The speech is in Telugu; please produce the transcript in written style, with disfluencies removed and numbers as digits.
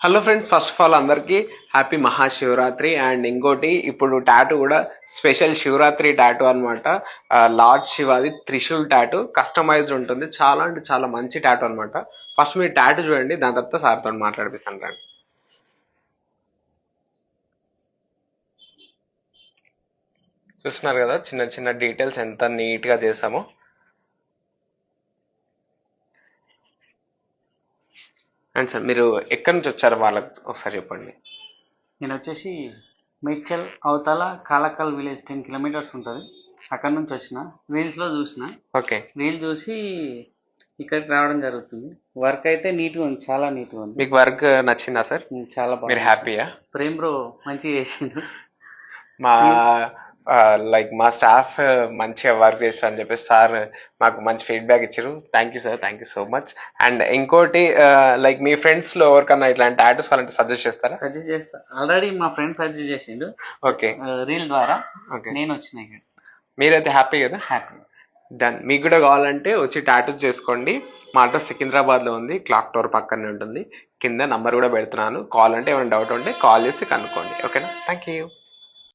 Hello friends, first of all అందరికీ హ్యాపీ మహాశివరాత్రి. అండ్ ఇంకోటి, ఇప్పుడు టాటూ కూడా స్పెషల్ శివరాత్రి టాటూ అనమాట. లార్డ్ శివాది త్రిశూల్ టాటూ కస్టమైజ్డ్ ఉంటుంది. చాలా అంటే చాలా మంచి టాటూ అనమాట. ఫస్ట్ మీరు టాటూ చూడండి, దాని తర్వాత సార్తో మాట్లాడిపిస్తాను రండి. చూస్తున్నారు కదా చిన్న చిన్న డీటెయిల్స్ ఎంత నీట్గా చేసామో. అండ్ సార్, మీరు ఎక్కడి నుంచి వచ్చారు వాళ్ళకి ఒకసారి చెప్పండి. నేను వచ్చేసి మేడ్చల్ అవతల కాలకల్ విలేజ్ 10 కిలోమీటర్స్ ఉంటుంది. అక్కడ నుంచి వచ్చిన రీల్స్లో చూసిన. ఓకే, రీల్ చూసి ఇక్కడికి రావడం జరుగుతుంది. వర్క్ అయితే నీట్గా ఉంది, చాలా నీట్గా ఉంది. మీకు వర్క్ నచ్చిందా సార్? చాలా మీరు బాగుంది. హ్యాపీయా? ప్రేమ్ బ్రో మంచిగా చేసిండు. మా లైక్ మా స్టాఫ్ మంచిగా వర్క్ చేస్తారు అని చెప్పేసి సార్ మాకు మంచి ఫీడ్బ్యాక్ ఇచ్చారు. Thank you sir, thank you so much. And ఇంకోటి, లైక్ మీ ఫ్రెండ్స్లో ఎవరికన్నా ఇట్లాంటి టాటూస్ వాళ్ళంటే సజెస్ట్ చేస్తారా? సజెస్ట్ చేస్తా, ఆల్రెడీ మా ఫ్రెండ్ సజెస్ట్ చేసిండు ఓకే, రీల్ ద్వారా. ఓకే. నేను వచ్చిన ఇక్కడ మీరైతే హ్యాపీ కదా? హ్యాపీ. డన్. మీకు కూడా కావాలంటే వచ్చి టాటూస్ చేసుకోండి. మా అడ్రస్ సికింద్రాబాద్లో ఉంది, క్లాక్ టవర్ పక్కనే ఉంటుంది. కింద నంబర్ కూడా పెడుతున్నాను. కాల్ అంటే ఏమైనా డౌట్ ఉంటే కాల్ చేసి కనుక్కోండి. ఓకేనా? Thank you.